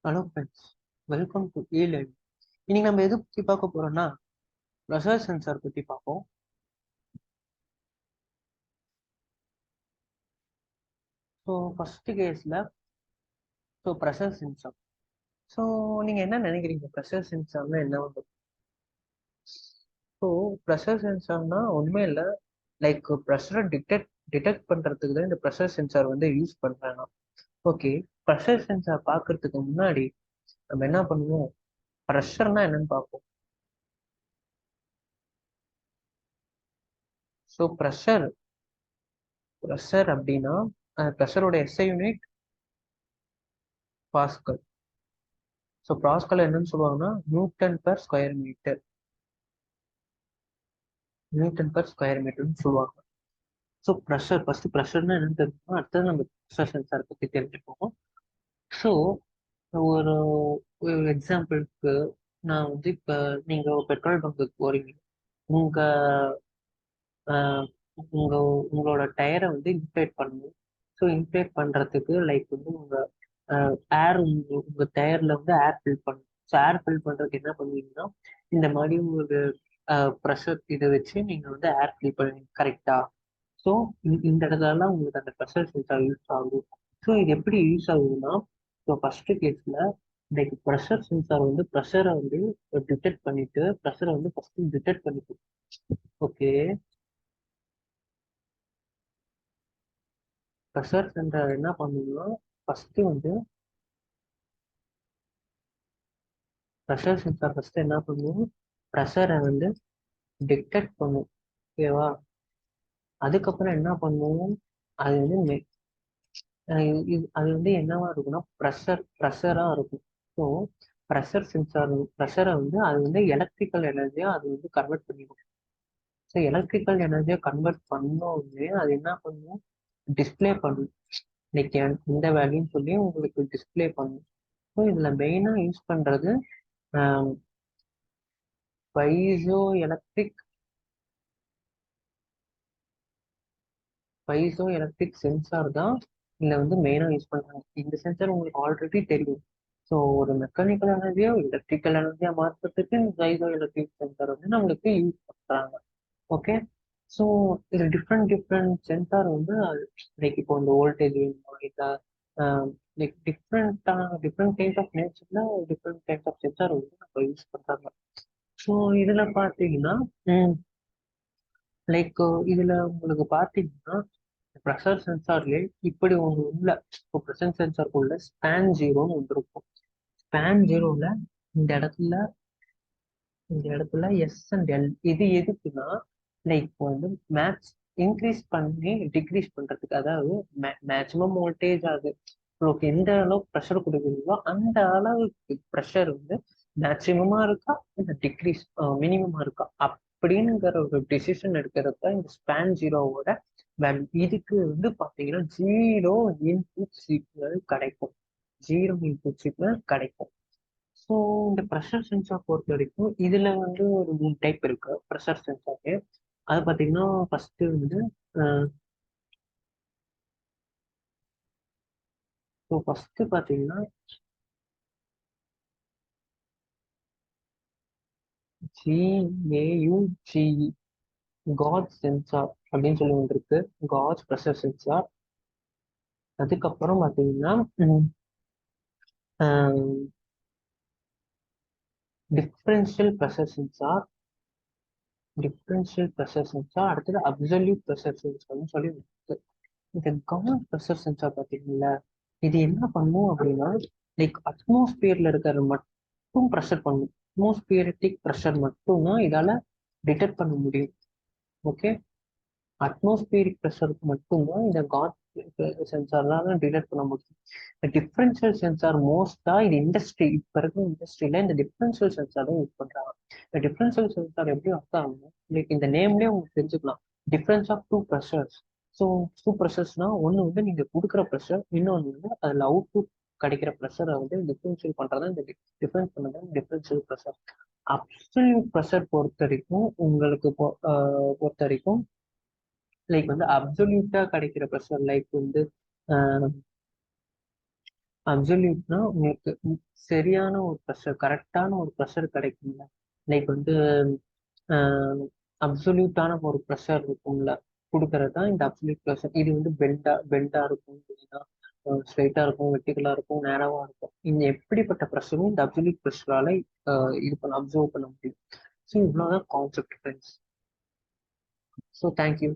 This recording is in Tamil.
Hello friends, welcome to learning. இன்னைக்கு நம்ம எது பற்றி பார்க்க போறோம்னா ப்ரெஷர் சென்சார் பற்றி பார்ப்போம். ஸோ ஃபர்ஸ்ட் கேஸில் ப்ரெஷர் சென்சார். ஸோ நீங்கள் என்ன நினைக்கிறீங்க? ப்ரெஷர் சென்சார்னா என்ன வந்து? ஸோ ப்ரெஷர் சென்சார்னா ஒன்றுமே இல்லை, லைக் ப்ரெஷரை டிடெக்ட் பண்ணுறதுக்கு தான் இந்த ப்ரெஷர் சென்சார் வந்து யூஸ் பண்ணுறாங்க. ஓகே, ப்ரெஷர் சென்சார் பார்க்கறதுக்கு முன்னாடி நம்ம என்ன பண்ணுவோம்? ப்ரெஷர்னா என்னன்னு பார்ப்போம். ஸோ ப்ரெஷர் அப்படின்னா ப்ரெஷரோட SI unit pascal. So pascal என்னன்னு சொல்லுவாங்கன்னா நியூட்டன் பர் ஸ்கொயர் மீட்டர்னு சொல்லுவாங்க. ஸோ ப்ரெஷர்னா என்னன்னு தெரிஞ்சுக்கணும். அடுத்தது நம்ம ப்ரெஷர் சென்சார் பற்றி தெரிஞ்சுப்போம். ஸோ ஒரு ஒரு எக்ஸாம்பிளுக்கு நான் வந்து இப்போ நீங்கள் பெட்ரோல் பங்குக்கு போறீங்க. உங்க ஆஹ், உங்க உங்களோட டயரை வந்து இன்ஃப்ளேட் பண்ணணும். ஸோ இன்ஃப்ளேட் பண்றதுக்கு லைக் வந்து உங்க ஏர் உங்க டயர்ல வந்து ஏர் ஃபில் பண்ணணும். ஸோ ஏர் ஃபில் பண்றதுக்கு என்ன பண்ணுவீங்கன்னா இந்த மாதிரி ஒரு ப்ரெஷர் இதை வச்சு நீங்க வந்து ஏர் ஃபில் பண்ணுவீங்க, கரெக்டா? ஸோ இந்த இடத்துலலாம் உங்களுக்கு அந்த ப்ரெஷர் சென்சார் யூஸ் ஆகும். ஸோ இது எப்படி யூஸ் ஆகுதுன்னா, ஸோ ஃபர்ஸ்ட் கேஸ்ல லைக் ப்ரெஷர் சென்சார் வந்து ப்ரெஷரை வந்து டிடெக்ட் பண்ணிட்டு ப்ரெஷரை வந்து ஃபர்ஸ்ட் டிடெக்ட் பண்ணிட்டு, ஓகே, ப்ரெஷர் சென்சார் என்ன பண்ணுன்னா ஃபர்ஸ்ட் வந்து ப்ரெஷர் சென்சார் ஃபர்ஸ்ட் என்ன பண்ணும், ப்ரெஷரை வந்து டிடெக்ட் பண்ணும், ஓகேவா? அதுக்கப்புறம் என்ன பண்ணும், அது வந்து அது வந்து என்னவா இருக்கும்னா ப்ரெஷரா இருக்கும். ஸோ ப்ரெஷரை வந்து அது வந்து எலக்ட்ரிக்கல் எனர்ஜியா அது வந்து கன்வெர்ட் பண்ணிடும். ஸோ எலக்ட்ரிக்கல் எனர்ஜியா கன்வெர்ட் பண்ணோடனே அது என்ன பண்ணும், டிஸ்ப்ளே பண்ணும். இன்னைக்கு இந்த வேல்யூன்னு சொல்லி உங்களுக்கு டிஸ்ப்ளே பண்ணும். ஸோ இதுல மெயினா யூஸ் பண்றது piezo electric piezo electric sensor தான் இதுல வந்து மெயினா யூஸ் பண்றாங்க. இந்த சென்சார் உங்களுக்கு ஆல்ரெடி தெரியும். ஸோ ஒரு மெக்கானிக்கல் எனர்ஜியோ எலக்ட்ரிக்கல் எனர்ஜியா மாற்றுறதுக்கு இந்த பைசோ எலக்ட்ரிக் சென்சார் வந்து நம்மளுக்கு யூஸ் பண்றாங்க. ஓகே, ஸோ இது டிஃப்ரெண்ட் டிஃப்ரெண்ட் சென்சார் வந்து லைக் இப்போ இந்த வோல்டேஜ் வேணுமா இல்லை லைக் டிஃப்ரெண்ட் கைண்ட் ஆஃப் நேச்சர்ல டிஃப்ரெண்ட் கைண்ட் ஆஃப் சென்சார் வந்து நம்ம யூஸ் பண்றாங்க. ஸோ இதுல பார்த்தீங்கன்னா லைக் இதுல உங்களுக்கு பார்த்தீங்கன்னா ப்ரெஷர் சென்சார்லேயே இப்படி ஒன்று உள்ள, இப்போ ப்ரெஷர் சென்சாருக்குள்ள ஸ்பேன் ஜீரோன்னு ஒன்று இருக்கும். ஸ்பேன் ஜீரோல இந்த இடத்துல இந்த இடத்துல எஸ் அண்ட் எல் இது எதுக்குன்னா லைக் வந்து மேக்ஸ் இன்க்ரீஸ் பண்ணி டிக்ரீஸ் பண்றதுக்கு, அதாவது மேக்சிமம் வோல்டேஜ் அது உங்களுக்கு எந்த அளவுக்கு ப்ரெஷர் கொடுக்குறீங்களோ அந்த அளவுக்கு ப்ரெஷர் வந்து மேக்சிமமா இருக்கா இல்லை டிக்ரீஸ் மினிமமா இருக்கா அப்படிங்கிற ஒரு டிசிஷன் எடுக்கிறப்ப இந்த ஸ்பேன் ஜீரோவோட வேல்யூ. இதுக்கு வந்து பாத்தீங்கன்னா ஜீரோ இன்புட் சிக்னல் கிடைக்கும். ஸோ இந்த ப்ரெஷர் சென்சார் பொறுத்த வரைக்கும் இதுல வந்து ஒரு 3 டைப் இருக்கு ப்ரெஷர் சென்சாரு. அது பார்த்தீங்கன்னா ஃபர்ஸ்ட் வந்து ஸோ ஃபர்ஸ்ட் பார்த்தீங்கன்னா GAUGE, காஜ் சென்சார் அப்படின்னு சொல்லி ஒன்று இருக்கு, காஜ் ப்ரெஷர் சென்சார். அதுக்கப்புறம் பார்த்தீங்கன்னா டிஃப்ரென்ஷியல் ப்ரெஷர் சென்சார் அடுத்தது அப்சல்யூட் ப்ரெஷர் சென்சார்னு சொல்லி இருக்கு. இந்த காஜ் ப்ரெஷர் சென்சார் பார்த்தீங்களா, இது என்ன பண்ணும் அப்படின்னா லைக் அட்மாஸ்பியர்ல இருக்கிற மட்டும் ப்ரெஷர் பண்ணும். அட்மாஸ்பியரிக் ப்ரெஷர் மட்டும் தான் இதால டிடெக்ட் பண்ண முடியும். ஓகே, அட்மாஸ்பியரிக் ப்ரெஷருக்கு மட்டும்தான் இந்த காட் சென்சார்லாம் டிடெக்ட் பண்ண முடியும். இந்த டிஃபரன்ஷியல் சென்சார் மோஸ்டா இது இண்டஸ்ட்ரி, இப்ப இருக்கிற இண்டஸ்ட்ரியில இந்த டிஃபரன்ஷியல் சென்சார் தான் யூஸ் பண்றாங்க. இந்த டிஃபரன்ஷியல் சென்சார் எப்படி ஒர்க் ஆகும்னா லைக் இந்த நேம்லயே உங்களுக்கு தெரிஞ்சுக்கலாம், difference of two pressures. So two ப்ரெஷர்ஸ்னா ஒன்று வந்து நீங்க கொடுக்குற ப்ரெஷர், இன்னொன்று வந்து அதில் அவுட்புட் கிடைக்கிற ப்ரெஷரை வந்து டிஃபரன்ஷியல் பண்றதா இந்த டிஃபரன்ஸ் பண்ணதான் டிஃபரன்ஷியல் ப்ரெஷர். அப்சல்யூட் ப்ரெஷர் பொறுத்த வரைக்கும் உங்களுக்கு பொறுத்த வரைக்கும் லைக் வந்து அப்சல்யூட்டா கிடைக்கிற ப்ரெஷர் லைக் வந்து அப்சல்யூட்னா உங்களுக்கு சரியான ஒரு ப்ரெஷர், கரெக்டான ஒரு ப்ரெஷர் கிடைக்கும்ல. லைக் வந்து அப்சல்யூட்டான ஒரு ப்ரெஷர் இருக்கும்ல, கொடுக்கறது தான் இந்த அப்சல்யூட் ப்ரெஷர். இது வந்து பெண்டா இருக்கும், இல்லைன்னா ஸ்ட்ரைட்டா இருக்கும், வெர்டிகலா இருக்கும், நேராவா இருக்கும். இந்த எப்படிப்பட்ட ப்ரெஷரும் இந்த அப்சல்யூட் ப்ரெஷரால இது பண்ண அப்சர்வ் பண்ண முடியும். ஸோ இவ்வளோதான் கான்செப்ட் ஃப்ரெண்ட்ஸ். So thank you.